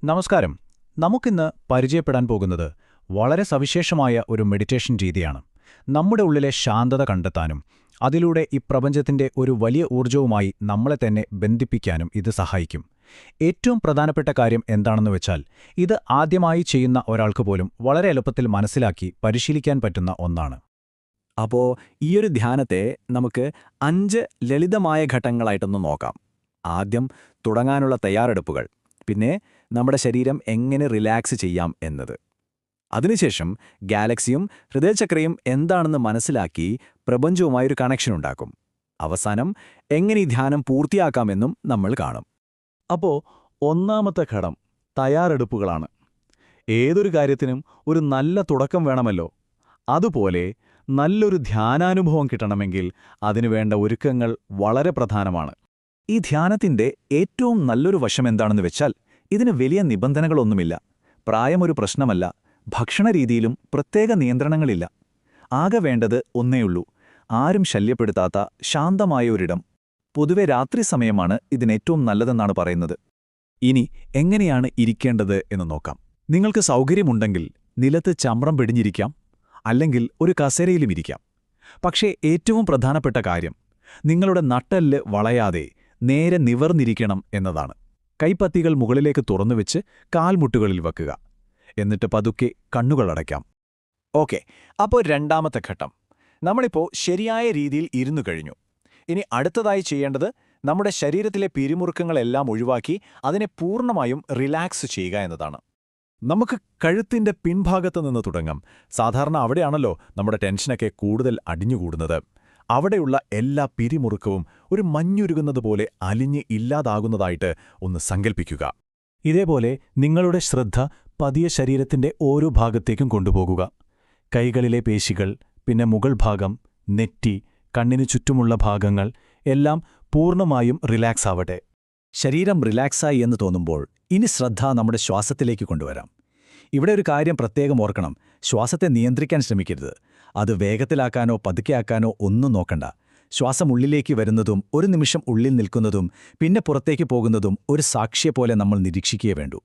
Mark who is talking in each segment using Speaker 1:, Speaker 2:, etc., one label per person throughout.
Speaker 1: നമസ്കാരം. നമുക്കിന്ന് പരിചയപ്പെടാൻ പോകുന്നത് വളരെ സവിശേഷമായ ഒരു മെഡിറ്റേഷൻ രീതിയാണ്. നമ്മുടെ ഉള്ളിലെ ശാന്തത കണ്ടെത്താനും അതിലൂടെ ഈ പ്രപഞ്ചത്തിന്റെ ഒരു വലിയ ഊർജ്ജവുമായി നമ്മളെ തന്നെ ബന്ധിപ്പിക്കാനും ഇത് സഹായിക്കും. ഏറ്റവും പ്രധാനപ്പെട്ട കാര്യം എന്താണെന്ന് വെച്ചാൽ, ഇത് ആദ്യമായി ചെയ്യുന്ന ഒരാൾക്ക് പോലും വളരെ എളുപ്പത്തിൽ മനസ്സിലാക്കി പരിശീലിക്കാൻ പറ്റുന്ന ഒന്നാണ്.
Speaker 2: അപ്പോ ഈയൊരു ധ്യാനത്തെ നമുക്ക് 5 ലളിതമായ ഘട്ടങ്ങളായിട്ടൊന്ന് നോക്കാം. ആദ്യം തുടങ്ങാനുള്ള തയ്യാറെടുപ്പുകൾ, പിന്നെ നമ്മുടെ ശരീരം എങ്ങനെ റിലാക്സ് ചെയ്യാം എന്നത്. അതിനുശേഷം ഗാലക്സിയും ഹൃദയചക്രയും എന്താണെന്ന് മനസ്സിലാക്കി പ്രപഞ്ചവുമായൊരു കണക്ഷൻ ഉണ്ടാക്കും. അവസാനം എങ്ങനെ ഈ ധ്യാനം പൂർത്തിയാക്കാമെന്നും നമ്മൾ കാണും.
Speaker 3: അപ്പോൾ ഒന്നാമത്തെ ഘടം തയ്യാറെടുപ്പുകളാണ്. ഏതൊരു കാര്യത്തിനും ഒരു നല്ല തുടക്കം വേണമല്ലോ. അതുപോലെ നല്ലൊരു ധ്യാനാനുഭവം കിട്ടണമെങ്കിൽ അതിനുവേണ്ട ഒരുക്കങ്ങൾ വളരെ പ്രധാനമാണ്.
Speaker 2: ഈ ധ്യാനത്തിന്റെ ഏറ്റവും നല്ലൊരു വശം എന്താണെന്ന് വെച്ചാൽ, ഇതിന് വലിയ നിബന്ധനകളൊന്നുമില്ല. പ്രായമൊരു പ്രശ്നമല്ല. ഭക്ഷണരീതിയിലും പ്രത്യേക നിയന്ത്രണങ്ങളില്ല. ആകെ വേണ്ടത് ഒന്നേയുള്ളൂ: ആരും ശല്യപ്പെടുത്താത്ത ശാന്തമായ ഒരിടം. പൊതുവെ രാത്രി സമയമാണ് ഇതിനേറ്റവും നല്ലതെന്നാണ് പറയുന്നത്. ഇനി എങ്ങനെയാണ് ഇരിക്കേണ്ടത് എന്ന് നോക്കാം. നിങ്ങൾക്ക് സൗകര്യമുണ്ടെങ്കിൽ നിലത്ത് ചമ്രം പിടിഞ്ഞിരിക്കാം, അല്ലെങ്കിൽ ഒരു കസേരയിലും ഇരിക്കാം. പക്ഷേ ഏറ്റവും പ്രധാനപ്പെട്ട കാര്യം, നിങ്ങളുടെ നട്ടെല്ല് വളയാതെ നേരെ നിവർന്നിരിക്കണം എന്നതാണ്. കൈപ്പത്തികൾ മുകളിലേക്ക് തുറന്നുവെച്ച് കാൽമുട്ടുകളിൽ വെക്കുക. എന്നിട്ട് പതുക്കെ കണ്ണുകളടയ്ക്കാം.
Speaker 1: ഓക്കെ, അപ്പോൾ രണ്ടാമത്തെ ഘട്ടം. നമ്മളിപ്പോൾ ശരിയായ രീതിയിൽ ഇരുന്നു കഴിഞ്ഞു. ഇനി അടുത്തതായി ചെയ്യേണ്ടത് നമ്മുടെ ശരീരത്തിലെ പിരിമുറുക്കങ്ങളെല്ലാം ഒഴിവാക്കി അതിനെ പൂർണ്ണമായും റിലാക്സ് ചെയ്യുക എന്നതാണ്.
Speaker 3: നമുക്ക് കഴുത്തിന്റെ പിൻഭാഗത്ത് നിന്ന് തുടങ്ങാം. സാധാരണ അവിടെയാണല്ലോ നമ്മുടെ ടെൻഷനൊക്കെ കൂടുതൽ അടിഞ്ഞുകൂടുന്നത്. അവിടെയുള്ള എല്ലാ പിരിമുറുക്കവും ഒരു മഞ്ഞുരുകുന്നതുപോലെ അലിഞ്ഞ് ഇല്ലാതാകുന്നതായിട്ട് ഒന്ന് സങ്കൽപ്പിക്കുക. ഇതേപോലെ നിങ്ങളുടെ ശ്രദ്ധ പതിയെ ശരീരത്തിന്റെ ഓരോ ഭാഗത്തേക്കും കൊണ്ടുപോകുക. കൈകളിലെ പേശികൾ, പിന്നെ മുകൾ ഭാഗം, നെറ്റി, കണ്ണിനു ചുറ്റുമുള്ള ഭാഗങ്ങൾ എല്ലാം പൂർണ്ണമായും റിലാക്സ് ആവട്ടെ.
Speaker 2: ശരീരം റിലാക്സായി എന്ന് തോന്നുമ്പോൾ ഇനി ശ്രദ്ധ നമ്മുടെ ശ്വാസത്തിലേക്ക് കൊണ്ടുവരാം. ഇവിടെ ഒരു കാര്യം പ്രത്യേകം ഓർക്കണം: ശ്വാസത്തെ നിയന്ത്രിക്കാൻ ശ്രമിക്കരുത്. അത് വേഗത്തിലാക്കാനോ പതുക്കെയാക്കാനോ ഒന്നും നോക്കണ്ട. ശ്വാസം ഉള്ളിലേക്ക് വരുന്നതും ഒരു നിമിഷം ഉള്ളിൽ നിൽക്കുന്നതും പിന്നെ പുറത്തേക്ക് പോകുന്നതും ഒരു സാക്ഷിയെപ്പോലെ നമ്മൾ നിരീക്ഷിക്കേ വേണ്ടൂ.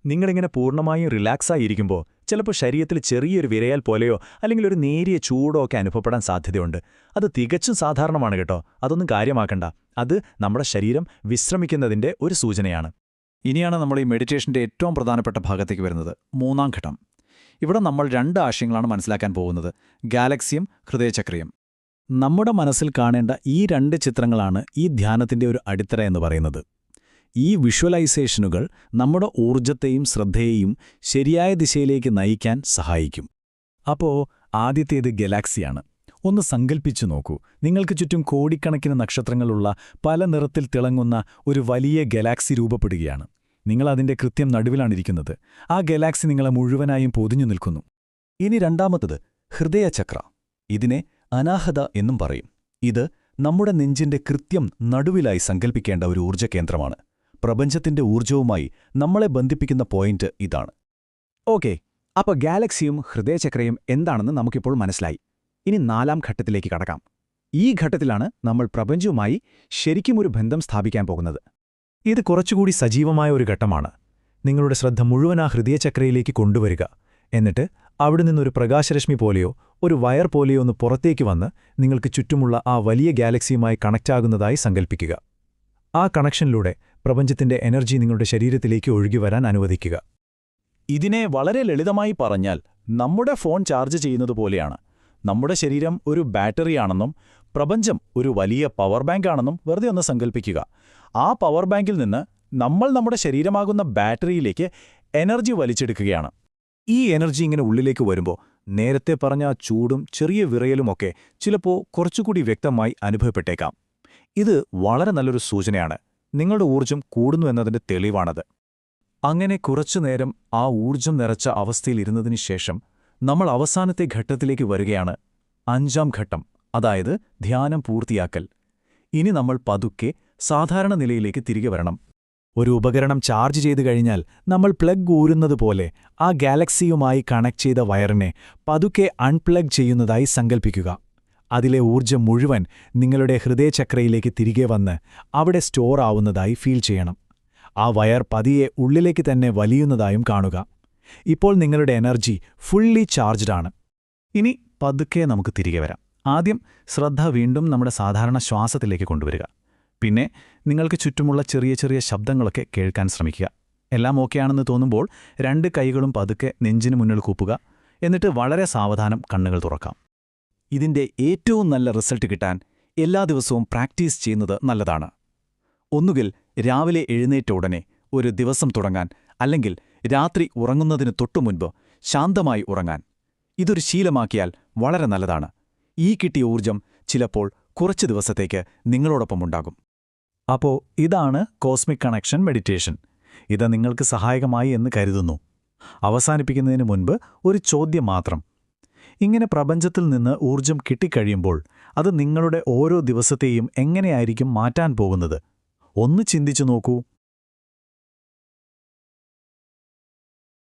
Speaker 3: നിങ്ങളിങ്ങനെ പൂർണ്ണമായും റിലാക്സായിരിക്കുമ്പോൾ ചിലപ്പോൾ ശരീരത്തിൽ ചെറിയൊരു വിരയാൽ പോലെയോ അല്ലെങ്കിൽ ഒരു നേരിയ ചൂടോ ഒക്കെ അനുഭവപ്പെടാൻ സാധ്യതയുണ്ട്. അത് തികച്ചും സാധാരണമാണ് കേട്ടോ. അതൊന്നും കാര്യമാക്കണ്ട. അത് നമ്മുടെ ശരീരം വിശ്രമിക്കുന്നതിന്റെ ഒരു സൂചനയാണ്.
Speaker 1: ഇനിയാണ് നമ്മൾ ഈ മെഡിറ്റേഷന്റെ ഏറ്റവും പ്രധാനപ്പെട്ട ഭാഗത്തേക്ക് വരുന്നത്, മൂന്നാം ഘട്ടം. ഇവിടെ നമ്മൾ 2 ആശയങ്ങളാണ് മനസ്സിലാക്കാൻ പോകുന്നത്: ഗാലക്സിയും ഹൃദയചക്രയും.
Speaker 2: നമ്മുടെ മനസ്സിൽ കാണേണ്ട ഈ 2 ചിത്രങ്ങളാണ് ഈ ധ്യാനത്തിന്റെ ഒരു അടിത്തറ എന്ന് പറയുന്നത്. ഈ വിഷ്വലൈസേഷനുകൾ നമ്മുടെ ഊർജ്ജത്തെയും ശ്രദ്ധയെയും ശരിയായ ദിശയിലേക്ക് നയിക്കാൻ സഹായിക്കും. അപ്പോൾ ആദ്യത്തേത് ഗാലക്സിയാണ്. ഒന്ന് സങ്കൽപ്പിച്ചു നോക്കൂ. നിങ്ങൾക്ക് ചുറ്റും കോടിക്കണക്കിന് നക്ഷത്രങ്ങളുള്ള പല നിറത്തിൽ തിളങ്ങുന്ന ഒരു വലിയ ഗാലക്സി രൂപപ്പെടുകയാണ്. നിങ്ങളതിന്റെ കൃത്യം നടുവിലാണിരിക്കുന്നത്. ആ ഗാലക്സി നിങ്ങളെ മുഴുവനായും പൊതിഞ്ഞു നിൽക്കുന്നു. ഇനി രണ്ടാമത്തത് ഹൃദയചക്ര. ഇതിനെ അനാഹത എന്നും പറയും. ഇത് നമ്മുടെ നെഞ്ചിന്റെ കൃത്യം നടുവിലായി സങ്കൽപ്പിക്കേണ്ട ഒരു ഊർജ്ജകേന്ദ്രമാണ്. പ്രപഞ്ചത്തിന്റെ ഊർജ്ജവുമായി നമ്മളെ ബന്ധിപ്പിക്കുന്ന പോയിന്റ് ഇതാണ്.
Speaker 1: ഓക്കെ, അപ്പോൾ ഗാലക്സിയും ഹൃദയചക്രയും എന്താണെന്ന് നമുക്കിപ്പോൾ മനസ്സിലായി. ഇനി 4ാം ഘട്ടത്തിലേക്ക് കടക്കാം. ഈ ഘട്ടത്തിലാണ് നമ്മൾ പ്രപഞ്ചവുമായി ശരിക്കും ഒരു ബന്ധം സ്ഥാപിക്കാൻ പോകുന്നത്.
Speaker 3: ഇത് കുറച്ചുകൂടി സജീവമായ ഒരു ഘട്ടമാണ്. നിങ്ങളുടെ ശ്രദ്ധ മുഴുവൻ ആ ഹൃദയചക്രയിലേക്ക് കൊണ്ടുവരിക. എന്നിട്ട് അവിടെ നിന്നൊരു പ്രകാശരശ്മി പോലെയോ ഒരു വയർ പോലെയോ ഒന്ന് പുറത്തേക്ക് വന്ന് നിങ്ങൾക്ക് ചുറ്റുമുള്ള ആ വലിയ ഗാലക്സിയുമായി കണക്റ്റാകുന്നതായി സങ്കൽപ്പിക്കുക. ആ കണക്ഷനിലൂടെ പ്രപഞ്ചത്തിന്റെ എനർജി നിങ്ങളുടെ ശരീരത്തിലേക്ക് ഒഴുകിവരാൻ അനുവദിക്കുക.
Speaker 1: ഇതിനെ വളരെ ലളിതമായി പറഞ്ഞാൽ നമ്മുടെ ഫോൺ ചാർജ് ചെയ്യുന്നത് പോലെയാണ്. നമ്മുടെ ശരീരം ഒരു ബാറ്ററിയാണെന്നും പ്രപഞ്ചം ഒരു വലിയ പവർ ബാങ്കാണെന്നും വെറുതെ ഒന്ന് സങ്കൽപ്പിക്കുക. ആ പവർ ബാങ്കിൽ നിന്ന് നമ്മൾ നമ്മുടെ ശരീരമാകുന്ന ബാറ്ററിയിലേക്ക് എനർജി വലിച്ചെടുക്കുകയാണ്. ഈ എനർജി ഇങ്ങനെ ഉള്ളിലേക്ക് വരുമ്പോൾ നേരത്തെ പറഞ്ഞ ചൂടും ചെറിയ വിറയലുമൊക്കെ ചിലപ്പോൾ കുറച്ചുകൂടി വ്യക്തമായി അനുഭവപ്പെട്ടേക്കാം. ഇത് വളരെ നല്ലൊരു സൂചനയാണ്. നിങ്ങളുടെ ഊർജ്ജം കൂടുന്നു എന്നതിന്റെ തെളിവാണത്. അങ്ങനെ കുറച്ചുനേരം ആ ഊർജ്ജം നിറച്ച അവസ്ഥയിലിരുന്നതിന് ശേഷം നമ്മൾ അവസാനത്തെ ഘട്ടത്തിലേക്ക് വരികയാണ്. 5ാം ഘട്ടം, അതായത് ധ്യാനം പൂർത്തിയാക്കൽ. ഇനി നമ്മൾ പതുക്കെ സാധാരണ നിലയിലേക്ക് തിരികെ വരണം.
Speaker 3: ഒരു ഉപകരണം ചാർജ് ചെയ്തു കഴിഞ്ഞാൽ നമ്മൾ പ്ലഗ് ഊരുന്നതുപോലെ ആ ഗാലക്സിയുമായി കണക്ട് ചെയ്ത വയറിനെ പതുക്കെ അൺപ്ലഗ് ചെയ്യുന്നതായി സങ്കൽപ്പിക്കുക. അതിലെ ഊർജ്ജം മുഴുവൻ നിങ്ങളുടെ ഹൃദയചക്രയിലേക്ക് തിരികെ വന്ന് അവിടെ സ്റ്റോർ ആവുന്നതായി ഫീൽ ചെയ്യണം.
Speaker 2: ആ വയർ പതിയെ ഉള്ളിലേക്ക് തന്നെ വലിയുന്നതായും കാണുക. ഇപ്പോൾ നിങ്ങളുടെ എനർജി ഫുള്ളി ചാർജ്ഡ് ആണ്. ഇനി പതുക്കെ നമുക്ക് തിരികെ വരാം. ആദ്യം ശ്രദ്ധ വീണ്ടും നമ്മുടെ സാധാരണ ശ്വാസത്തിലേക്ക് കൊണ്ടുവരിക. പിന്നെ നിങ്ങൾക്ക് ചുറ്റുമുള്ള ചെറിയ ചെറിയ ശബ്ദങ്ങളൊക്കെ കേൾക്കാൻ ശ്രമിക്കുക. എല്ലാം ഓക്കെയാണെന്ന് തോന്നുമ്പോൾ 2 കൈകളും പതുക്കെ നെഞ്ചിന് മുന്നിൽ കൂപ്പുക. എന്നിട്ട് വളരെ സാവധാനം കണ്ണുകൾ തുറക്കാം. ഇതിന്റെ ഏറ്റവും നല്ല റിസൾട്ട് കിട്ടാൻ എല്ലാ ദിവസവും പ്രാക്ടീസ് ചെയ്യുന്നത് നല്ലതാണ്. ഒന്നുകിൽ രാവിലെ എഴുന്നേറ്റ ഉടനെ ഒരു ദിവസം തുടങ്ങാൻ, അല്ലെങ്കിൽ രാത്രി ഉറങ്ങുന്നതിന് തൊട്ടുമുൻപ് ശാന്തമായി ഉറങ്ങാൻ. ഇതൊരു ശീലമാക്കിയാൽ വളരെ നല്ലതാണ്. ഈ കിട്ടിയ ഊർജം ചിലപ്പോൾ കുറച്ച് ദിവസത്തേക്ക് നിങ്ങളോടൊപ്പമുണ്ടാകും. അപ്പോൾ ഇതാണ് കോസ്മിക് കണക്ഷൻ മെഡിറ്റേഷൻ. ഇത് നിങ്ങൾക്ക് സഹായകമായി എന്ന് കരുതുന്നു. അവസാനിപ്പിക്കുന്നതിന് മുൻപ് ഒരു ചോദ്യം മാത്രം. ഇങ്ങനെ പ്രപഞ്ചത്തിൽ നിന്ന് ഊർജം കിട്ടിക്കഴിയുമ്പോൾ അത് നിങ്ങളുടെ ഓരോ ദിവസത്തെയും എങ്ങനെയായിരിക്കും മാറ്റാൻ പോകുന്നത്? ഒന്ന് ചിന്തിച്ചു നോക്കൂ.